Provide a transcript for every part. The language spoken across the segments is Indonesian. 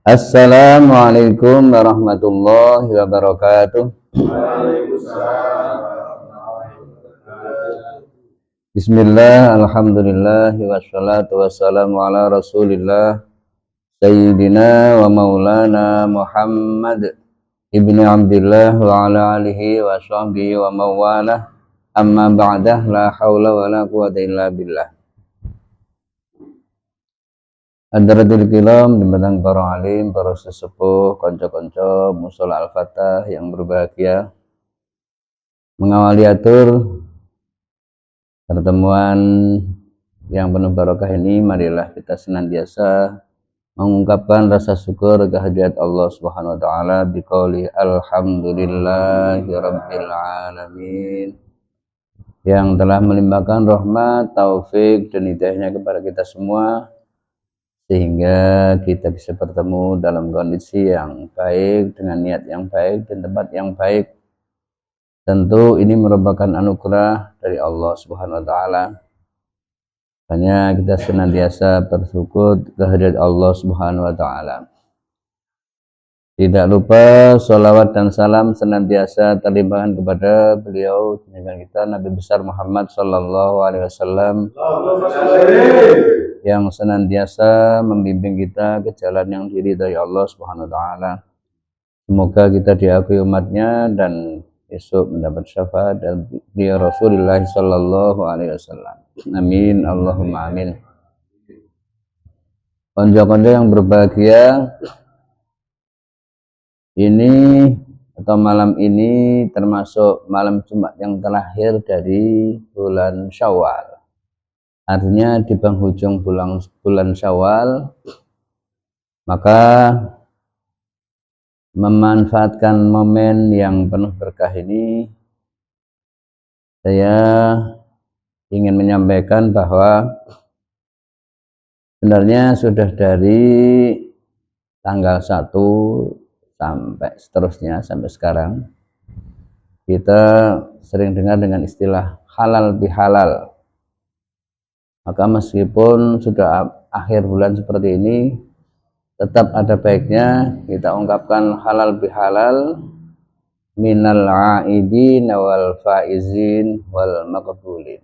Assalamualaikum warahmatullahi wabarakatuh. Bismillah, alhamdulillah, wassalatu wassalamu ala rasulillah Sayyidina wa maulana Muhammad ibni Abdillah wa ala alihi wa sahbihi wa mawalah. Amma ba'dah, la hawla wa la quwata illa billah. Hadratul kiram, diundang para alim, para sesepuh, konco-konco mushola Al-Fatah yang berbahagia. Mengawali atur pertemuan yang penuh barokah ini, marilah kita senantiasa mengungkapkan rasa syukur kehadirat Allah Subhanahu wa taala biqauli alhamdulillahi rabbil alamin, yang telah melimpahkan rahmat, taufik dan hidayahnya kepada kita semua sehingga kita bisa bertemu dalam kondisi yang baik, dengan niat yang baik dan tempat yang baik. Tentu ini merupakan anugerah dari Allah Subhanahu wa taala. Hanya kita senantiasa bersyukur kehadirat Allah Subhanahu wa taala. Tidak lupa sholawat dan salam senantiasa terlimpahkan kepada beliau dengan kita Nabi besar Muhammad sallallahu alaihi wasallam, yang senantiasa membimbing kita ke jalan yang diridhai Allah Subhanahu wa taala. Semoga kita diakui umatnya dan besok mendapat syafaat dan beliau Rasulullah sallallahu alaihi wasallam. Amin, Allahumma amin. Konco-konco yang berbahagia, ini atau malam ini termasuk malam Jumat yang terakhir dari bulan Syawal. Artinya di penghujung bulan Syawal, maka memanfaatkan momen yang penuh berkah ini, saya ingin menyampaikan bahwa sebenarnya sudah dari tanggal 1 sampai seterusnya, sampai sekarang kita sering dengar dengan istilah halal bihalal. Maka meskipun sudah akhir bulan seperti ini, tetap ada baiknya kita ungkapkan halal bihalal minal aidin wal faizin wal maqbulin.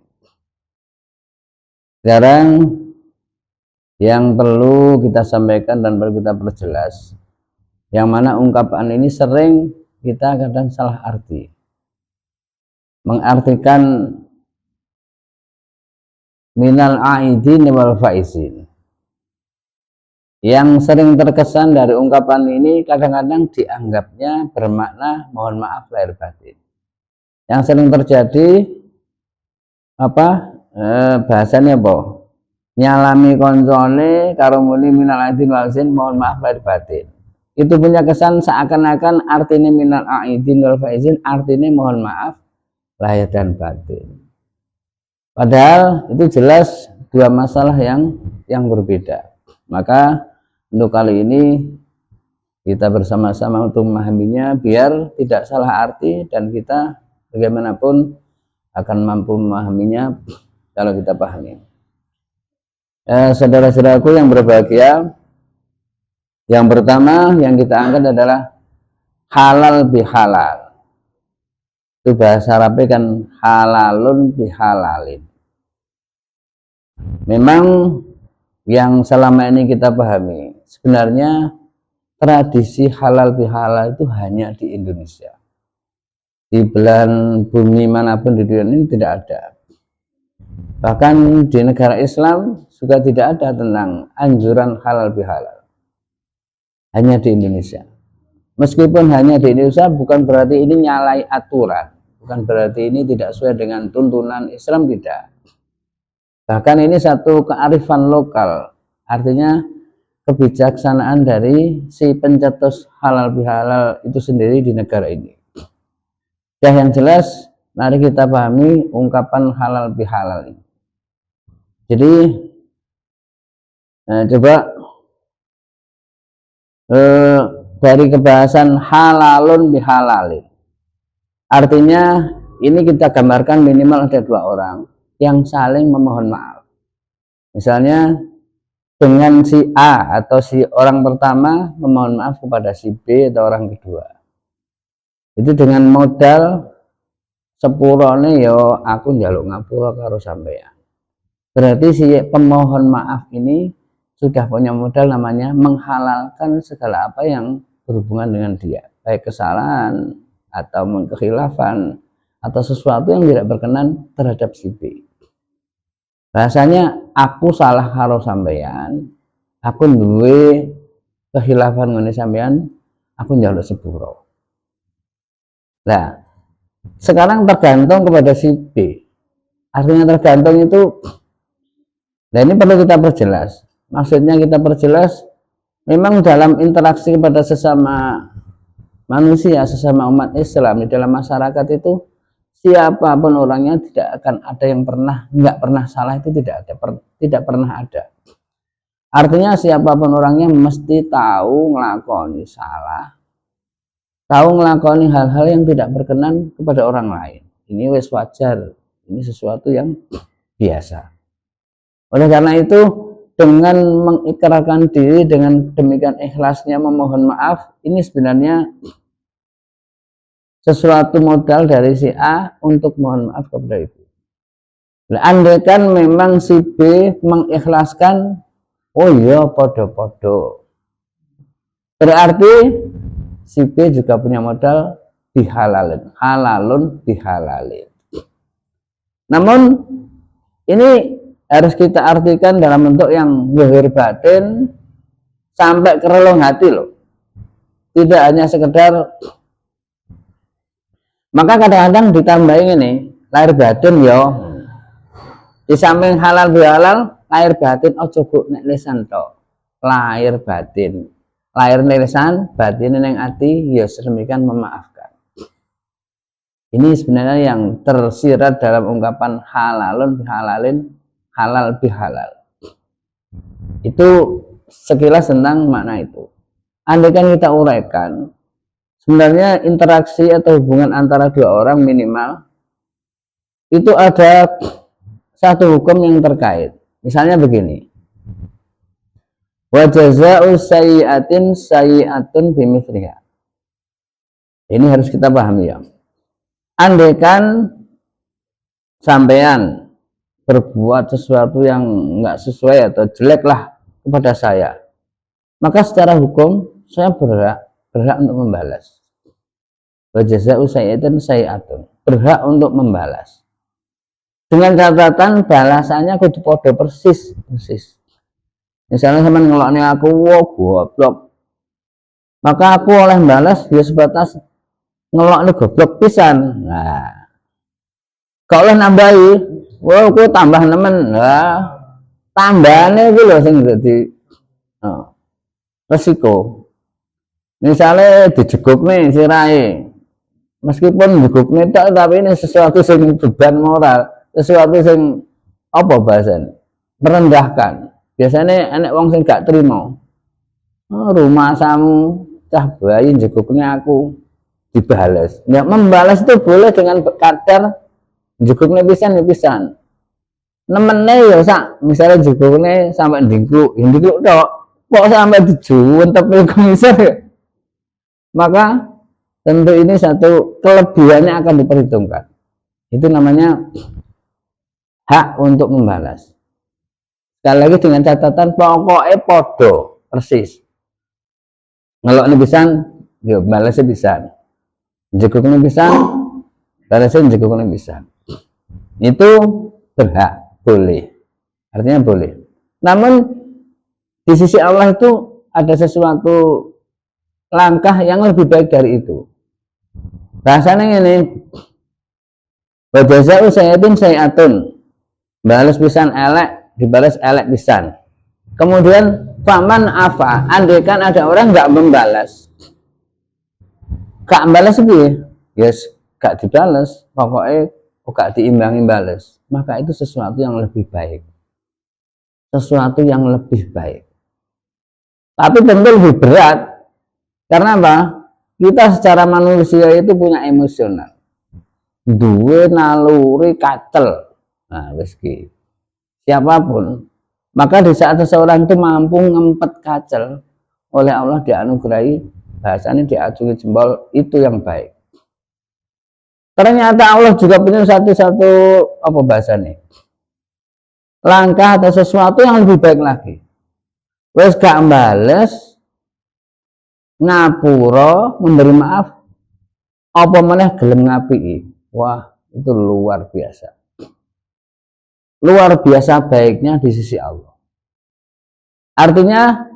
Sekarang yang perlu kita sampaikan dan perlu kita perjelas, yang mana ungkapan ini sering kita kadang salah arti, mengartikan minal aidin wal faizin. Yang sering terkesan dari ungkapan ini kadang-kadang dianggapnya bermakna mohon maaf lahir batin. Yang sering terjadi bahasanya nyalami koncone karo muni minal aidin wal faizin, mohon maaf lahir batin. Itu punya kesan seakan-akan artinya minal aidin wal faizin artinya mohon maaf lahir dan batin. Padahal itu jelas dua masalah yang berbeda. Maka untuk kali ini kita bersama-sama untuk memahaminya biar tidak salah arti, dan kita bagaimanapun akan mampu memahaminya kalau kita pahami. Saudara-saudaraku yang berbahagia, yang pertama yang kita angkat adalah halal bihalal. Itu bahasa Arabnya kan halalun bihalalin. Memang yang selama ini kita pahami, sebenarnya tradisi halal bihalal itu hanya di Indonesia. Di belahan bumi manapun di dunia ini tidak ada. Bahkan di negara Islam juga tidak ada tentang anjuran halal bihalal. Hanya di Indonesia. Meskipun hanya di Indonesia, bukan berarti ini nyalai aturan, bukan berarti ini tidak sesuai dengan tuntunan Islam, tidak. Bahkan ini satu kearifan lokal, artinya kebijaksanaan dari si pencetus halal bihalal itu sendiri di negara ini. Ya, yang jelas, mari kita pahami ungkapan halal bihalal ini. Jadi coba dari kebahasan halalun bihalalin, artinya ini kita gambarkan minimal ada dua orang yang saling memohon maaf. Misalnya dengan si A atau si orang pertama memohon maaf kepada si B atau orang kedua. Itu dengan modal sepurone yo aku njaluk ngapura karo sampeyan. Berarti si pemohon maaf ini sudah punya modal namanya menghalalkan segala apa yang berhubungan dengan dia, baik kesalahan atau kekhilafan atau sesuatu yang tidak berkenan terhadap si B. Rasanya aku salah karo sampeyan, aku duwe kekhilafan ngene sampeyan, aku njaluk sepuro. Nah, sekarang tergantung kepada si B. Artinya tergantung itu, nah ini perlu kita perjelas. Maksudnya kita perjelas, memang dalam interaksi kepada sesama manusia, sesama umat Islam di dalam masyarakat itu, siapapun orangnya tidak akan ada yang nggak pernah salah, itu tidak pernah ada. Artinya siapapun orangnya mesti tahu ngelakoni salah, tahu ngelakoni hal-hal yang tidak berkenan kepada orang lain. Ini wes wajar, ini sesuatu yang biasa. Oleh karena itu, dengan mengikrarkan diri dengan demikian ikhlasnya memohon maaf, ini sebenarnya sesuatu modal dari si A untuk mohon maaf kepada ibu. Andaikan memang si B mengikhlaskan, oh iya podo-podo, berarti si B juga punya modal dihalalin, halalun dihalalin. Namun ini harus kita artikan dalam bentuk yang zahir batin sampai ke relung hati loh. Tidak hanya sekedar. Maka kadang-kadang ditambahin ini lahir batin yo. Di samping halal bihalal, lahir batin ojo kok nek lisan tok. Lahir batin. Lahir lisan, batin ning ati ya sedemikian memaafkan. Ini sebenarnya yang tersirat dalam ungkapan halalun bihalalin, halal bihalal. Itu sekilas tentang makna itu. Andaikan kita uraikan, sebenarnya interaksi atau hubungan antara dua orang minimal itu ada satu hukum yang terkait. Misalnya begini, wa jazaa'u sayyi'atin sayyi'atun bimithliha. Ini harus kita pahami ya. Andaikan sampean berbuat sesuatu yang enggak sesuai atau jelek lah kepada saya, maka secara hukum saya berhak untuk membalas. Wa jazaa'u sayyi'atin sayyi'atun, berhak untuk membalas. Dengan catatan balasannya kudu padha persis. Misalnya sampean ngelokne aku, wow goblok, maka aku oleh balas ya sebatas ngelokne goblok pisan. Nah, kalau oleh nambahi, wow aku tambah nemen. Nah, tambahane iki lho sing dadi resiko. Misalnya dijegukne sirahe, meskipun jegukne tok tapi ini sesuatu yang beban moral, sesuatu yang apa bahasanya merendahkan. Biasanya enek wong sing gak terima, rumah samu cah bayi jeguknya aku dibales. Ya, membalas itu boleh dengan kadar jeguknya pisan ya pisan, nemene ya sak, misalnya jeguknya sampai ndingkluk tok kok sampai dijuwen tapi komisar ya, maka tentu ini satu kelebihannya akan diperhitungkan. Itu namanya hak untuk membalas. Sekali lagi dengan catatan pokoknya podo persis. Ngelok ini pisan, ya balasnya pisan. Jeguk ini pisan, balasnya jeguk ini pisan. Itu berhak, boleh. Artinya boleh. Namun di sisi Allah itu ada sesuatu langkah yang lebih baik dari itu. Bahasanya ini, wa jazaa'u sayyi'atin sayyi'atun, balas pisan elek dibalas elek pisan. Kemudian faman afa, andaikan ada orang nggak membalas, gak membalas piye? Yes, gak dibalas, pokoknya gak diimbangi balas, maka itu sesuatu yang lebih baik. Sesuatu yang lebih baik. Tapi tentu lebih berat. Karena apa? Kita secara manusia itu punya emosional. Duwe naluri katel. Nah, wis ki. Siapapun Maka di saat seseorang itu mampu ngempet kacel, oleh Allah dianugerahi, bahasanya diacungi jempol, itu yang baik. Ternyata Allah juga punya satu apa bahasanya, langkah atau sesuatu yang lebih baik lagi. Wes gak bales, ngapura, memberi maaf, apa meneh gelem ngapii. Wah, itu luar biasa. Luar biasa baiknya di sisi Allah. Artinya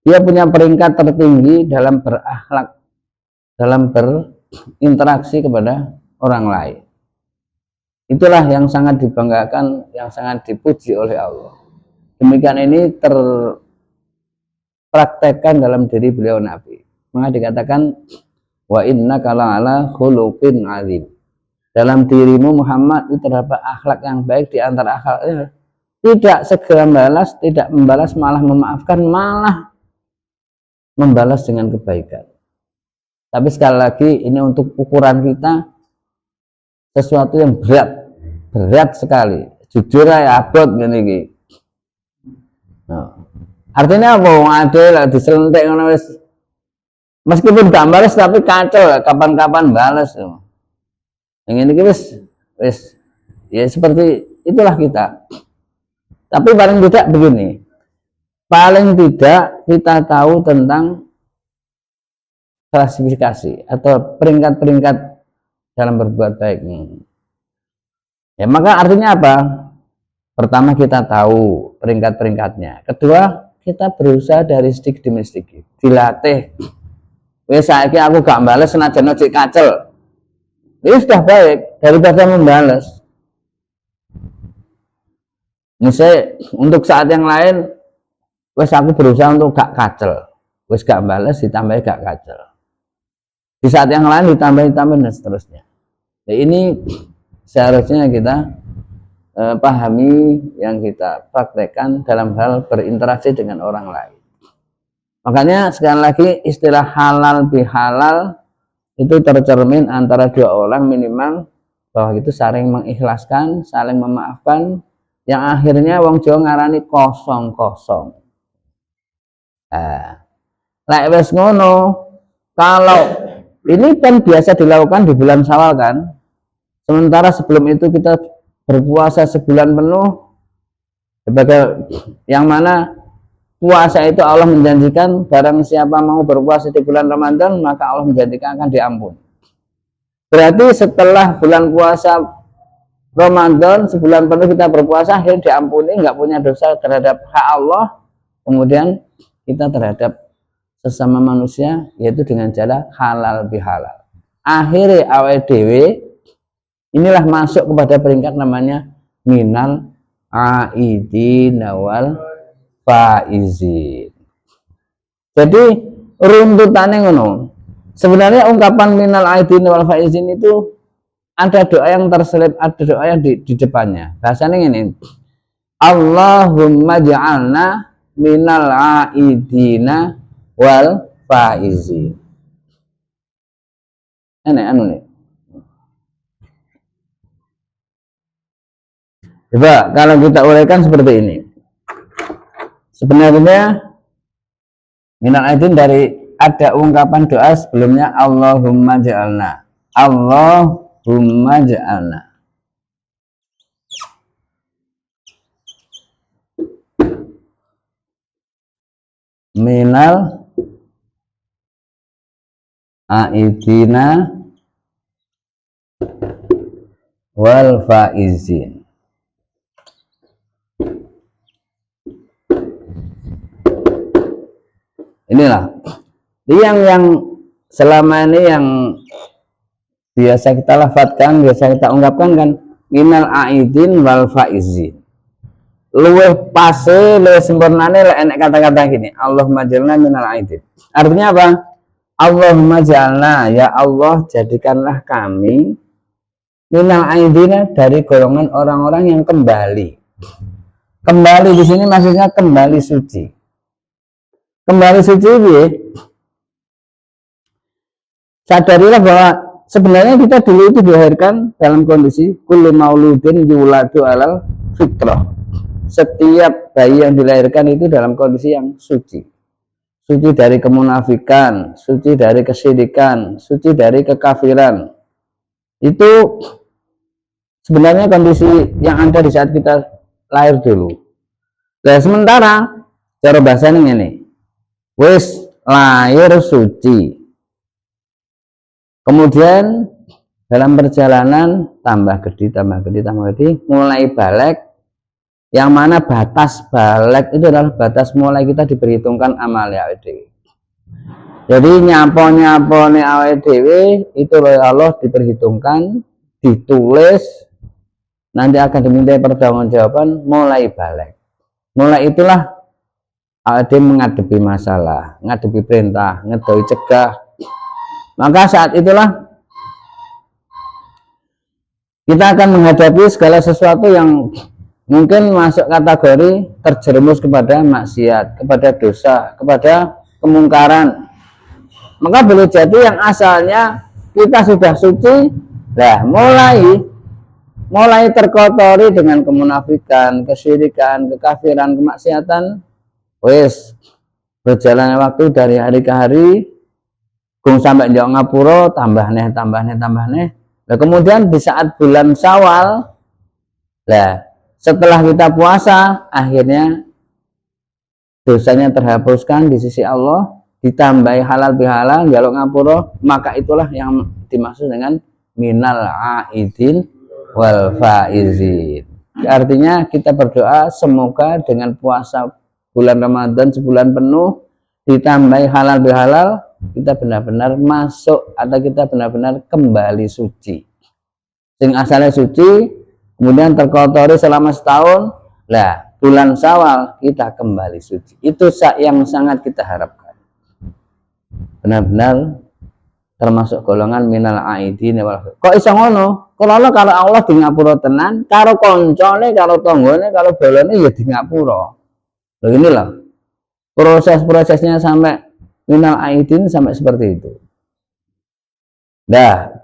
dia punya peringkat tertinggi dalam berakhlak, dalam berinteraksi kepada orang lain. Itulah yang sangat dibanggakan, yang sangat dipuji oleh Allah. Demikian ini terpraktekkan dalam diri beliau Nabi. Maka dikatakan wa innaka la'ala khuluqin 'adzim. Dalam dirimu Muhammad itu terdapat akhlak yang baik. Di antara akhlaknya tidak segera membalas, tidak membalas, malah memaafkan, malah membalas dengan kebaikan. Tapi sekali lagi ini untuk ukuran kita sesuatu yang berat sekali. Jujur ya abot ngene iki. Nah, artinya apa? Wong ade lek diselentik ngono wis meskipun gak balas tapi kacau, kapan-kapan balas. Yang ini wis ya seperti itulah kita. Tapi paling tidak begini, paling tidak kita tahu tentang klasifikasi atau peringkat-peringkat dalam berbuat baik. Ya maka artinya apa? Pertama kita tahu peringkat-peringkatnya. Kedua kita berusaha dari sedikit demi sedikit, dilatih. Wes saiki aku gak bales senajan ojek kacel. Ini sudah baik daripada membalas. Misalnya untuk saat yang lain, wes aku berusaha untuk gak kacel, wes gak balas ditambah gak kacel. Di saat yang lain ditambah dan seterusnya. Nah, ini seharusnya kita pahami yang kita praktekkan dalam hal berinteraksi dengan orang lain. Makanya sekali lagi istilah halal bihalal itu tercermin antara dua orang minimal bahwa itu saling mengikhlaskan, saling memaafkan, yang akhirnya wong Jawa ngarani kosong-kosong. Lek wis ngono, kalau ini kan biasa dilakukan di bulan Syawal kan, sementara sebelum itu kita berpuasa sebulan penuh, sebagai yang mana puasa itu Allah menjanjikan barang siapa mau berpuasa di bulan Ramadan maka Allah menjanjikan akan diampuni. Berarti setelah bulan puasa Ramadan sebulan penuh kita berpuasa akhirnya diampuni, nggak punya dosa terhadap hak Allah, kemudian kita terhadap sesama manusia yaitu dengan cara halal bihalal. Akhirnya awake dhewe inilah masuk kepada peringkat namanya minal aidin wal faizin. Jadi runtutannya ngono. Sebenarnya ungkapan minal aidin wal faizin itu ada doa yang terselip, ada doa yang di depannya. Bahasanya ini, Allahumma ja'alna minal aidina wal faizin. Ini anu nih. Coba kalau kita uraikan seperti ini. Sebenarnya minal aidin dari ada ungkapan doa sebelumnya Allahumma ja'alna. Allahumma ja'alna. Minal aidina wal faizin. Inilah yang selama ini yang biasa kita lafadzkan, biasa kita ungkapkan kan minal aidin wal faizin. Luwih pase, luwih sempurnane lek enek kata-kata gini, Allahumma jalna minal aidin. Artinya apa? Allahumma jalna, ya Allah jadikanlah kami minal aidina dari golongan orang-orang yang kembali. Kembali di sini maksudnya kembali suci. Kembali suci ya. Sadarilah bahwa sebenarnya kita dulu itu dilahirkan dalam kondisi kullu mauludin yuladu alal fitrah. setiap bayi yang dilahirkan itu dalam kondisi yang suci. Suci dari kemunafikan, suci dari kesyirikan, suci dari kekafiran. Itu sebenarnya kondisi yang ada di saat kita lahir dulu. Nah, sementara cara bahasanya ini, wis lahir suci. Kemudian dalam perjalanan tambah gede, mulai balik, yang mana batas balik itu adalah batas mulai kita diperhitungkan amal ya dewi. Jadi nyapo awake dhewe itu oleh Allah diperhitungkan, ditulis, nanti akan diminta pertanggungjawaban mulai balik. Mulai itulah awake menghadapi masalah, menghadapi perintah, ngedoi cegah. Maka saat itulah kita akan menghadapi segala sesuatu yang mungkin masuk kategori terjerumus kepada maksiat, kepada dosa, kepada kemungkaran. Maka boleh jadi yang asalnya kita sudah suci, lah mulai terkotori dengan kemunafikan, kesyirikan, kekafiran, kemaksiatan. Wes berjalannya waktu dari hari ke hari, gung sampai jauh ngapura, tambah neh. Nah, kemudian di saat bulan Syawal, lah setelah kita puasa, akhirnya dosanya terhapuskan di sisi Allah, ditambahi halal bihalal, jaluk ngapura, maka itulah yang dimaksud dengan minal aidin wal faizin. Artinya kita berdoa semoga dengan puasa bulan Ramadan sebulan penuh ditambahi halal bihalal, kita benar-benar masuk atau kita benar-benar kembali suci. Sing asalnya suci, kemudian terkotori selama setahun, lah bulan Syawal kita kembali suci. Itu yang sangat kita harapkan. Benar-benar termasuk golongan minal aidin wal. Kok iso ngono? Kalau Allah di ngapura tenan, karo koncone, karo tonggone, karo bolone ya di ngapura. Beginilah proses-prosesnya sampai minal aidin sampai seperti itu. Nah,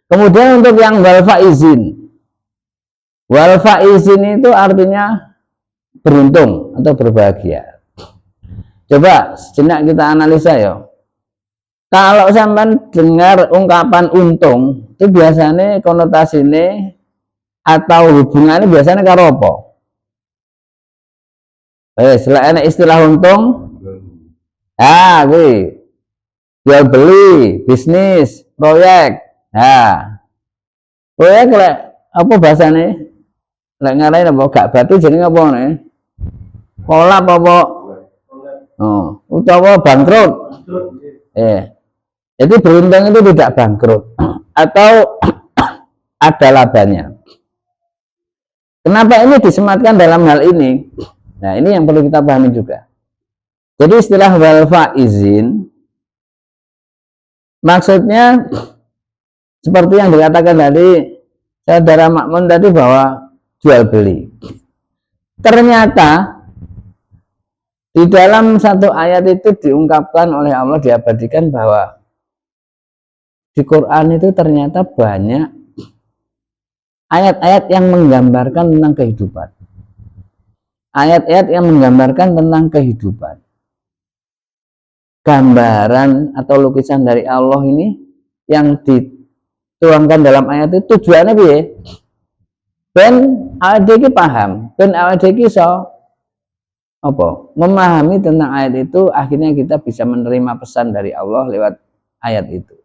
kemudian untuk yang wal faizin itu artinya beruntung atau berbahagia. Coba sejenak kita analisa ya. Kalau sampai dengar ungkapan untung, itu biasanya konotasinya atau hubungannya biasanya karo apa? Selain istilah untung, jual beli, bisnis, proyek. Proyek apa bahasanya? Ngarain apa? Gak batu jenenge apa nih? Kolap apa? Utawa bangkrut. Jadi beruntung itu tidak bangkrut atau ada labanya. Kenapa ini disematkan dalam hal ini? Nah, ini yang perlu kita pahami juga. Jadi istilah wal faizin maksudnya seperti yang dikatakan tadi saudara Makmun tadi bahwa jual beli. Ternyata di dalam satu ayat itu diungkapkan oleh Allah, diabadikan bahwa di Quran itu ternyata banyak ayat-ayat yang menggambarkan tentang kehidupan. Ayat-ayat yang menggambarkan tentang kehidupan. Gambaran atau lukisan dari Allah ini yang dituangkan dalam ayat itu tujuannya piye? Ben awake iki paham, ben awake iki iso apa? Memahami tentang ayat itu, akhirnya kita bisa menerima pesan dari Allah lewat ayat itu.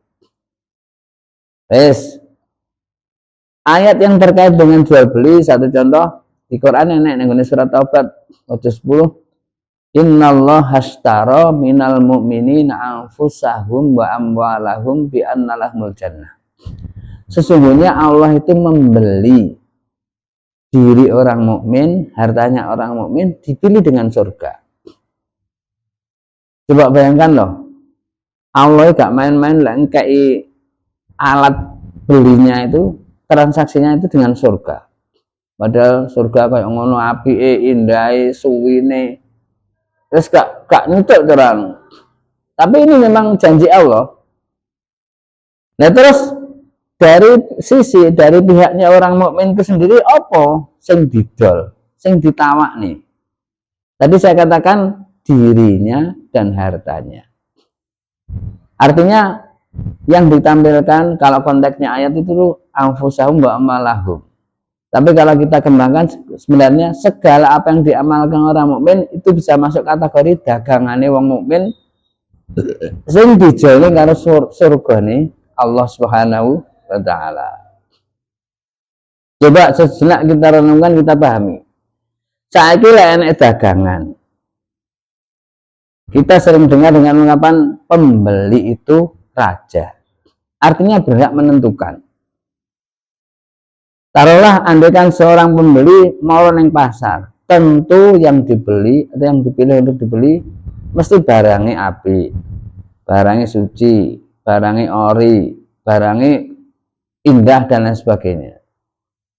Ayat yang terkait dengan jual beli, satu contoh di Quran yang surat Taubat ayat 10, Innallaha hashtara minal mu'minina anfusahum wa amwalahum bi anna lahumul jannah. Sesungguhnya Allah itu membeli diri orang mukmin, hartanya orang mukmin dipilih dengan surga. Coba bayangkan loh, Allah gak main-main lah ngekei alat belinya itu, transaksinya itu dengan surga. Padahal surga kayak ngono apike, indahe, suwine. Terus gak nyucuk terang. Tapi ini memang janji Allah. Nah terus dari pihaknya orang mukmin itu sendiri apa sing didol, sing ditawak nih. Tadi saya katakan dirinya dan hartanya. Artinya yang ditampilkan kalau konteksnya ayat itu anfusahum wa amalahum. Tapi kalau kita kembangkan sebenarnya segala apa yang diamalkan orang mukmin itu bisa masuk kategori dagangane wong mukmin sing dijone karo surgane Allah Subhanahu wa taala. Coba sejenak kita renungkan, kita pahami. Saiki lek enek dagangan. Kita sering dengar dengan ungkapan pembeli itu raja. Artinya berhak menentukan. Taruhlah andaikan seorang pembeli mau neng pasar, tentu yang dibeli atau yang dipilih untuk dibeli mesti barangnya api, barangnya suci, barangnya ori, barangnya indah dan lain sebagainya.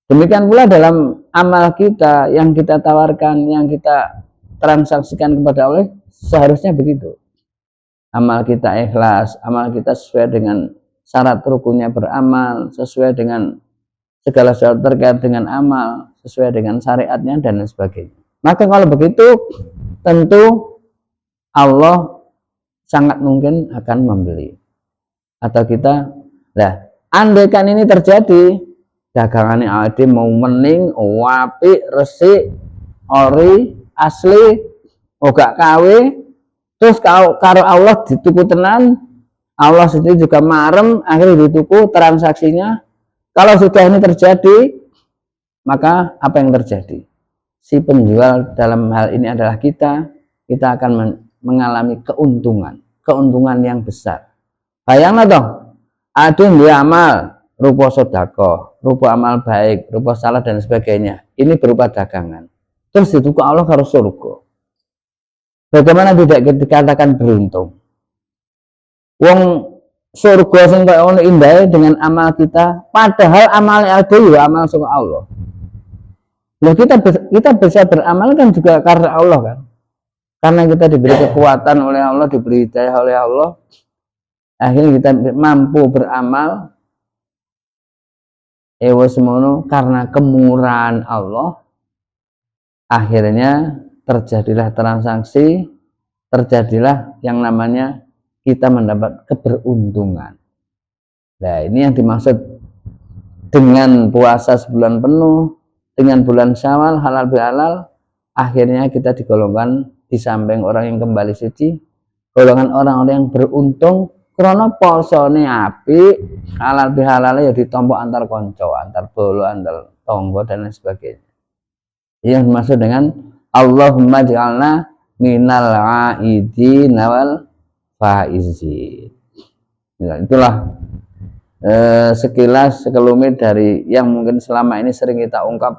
Demikian pula dalam amal kita yang kita tawarkan, yang kita transaksikan kepada Allah, seharusnya begitu. Amal kita ikhlas, amal kita sesuai dengan syarat rukunnya beramal, sesuai dengan segala sesuatu terkait dengan amal, sesuai dengan syariatnya dan lain sebagainya. Maka kalau begitu tentu Allah sangat mungkin akan membeli. Atau kita, lah andaikan ini terjadi, dagangannya ade mau mening, wapi, resik, ori, asli, gak kawe, terus karo Allah dituku tenan, Allah sendiri juga marem, akhirnya dituku transaksinya. Kalau sudah ini terjadi, maka apa yang terjadi? Si penjual dalam hal ini adalah kita akan mengalami keuntungan yang besar. Bayanglah dong, ada yang dia amal, rupa sodako, rupa amal baik, rupa salah dan sebagainya. Ini berupa dagangan. Terus dituku Allah harus surga. Bagaimana tidak dikatakan beruntung? Wong surga sing kaya ngono indah dengan amal kita, padahal amal ada ya amal saka Allah. Nah, kita bisa beramal kan juga karena Allah kan. Karena kita diberi kekuatan oleh Allah, diberi hidayah oleh Allah, akhirnya kita mampu beramal semono karena kemurahan Allah. Akhirnya terjadilah transaksi, terjadilah yang namanya kita mendapat keberuntungan. Nah, ini yang dimaksud dengan puasa sebulan penuh, dengan bulan Syawal halal bihalal, akhirnya kita digolongkan di samping orang yang kembali suci, golongan orang-orang yang beruntung karena posone api, halal bihalal ya ditompo antar konco, antar bolo, antar tonggo dan lain sebagainya. Yang dimaksud dengan Allahumma ja'alna minal aidin wal faizin. Ya, itulah sekilas sekelumit dari yang mungkin selama ini sering kita ungkap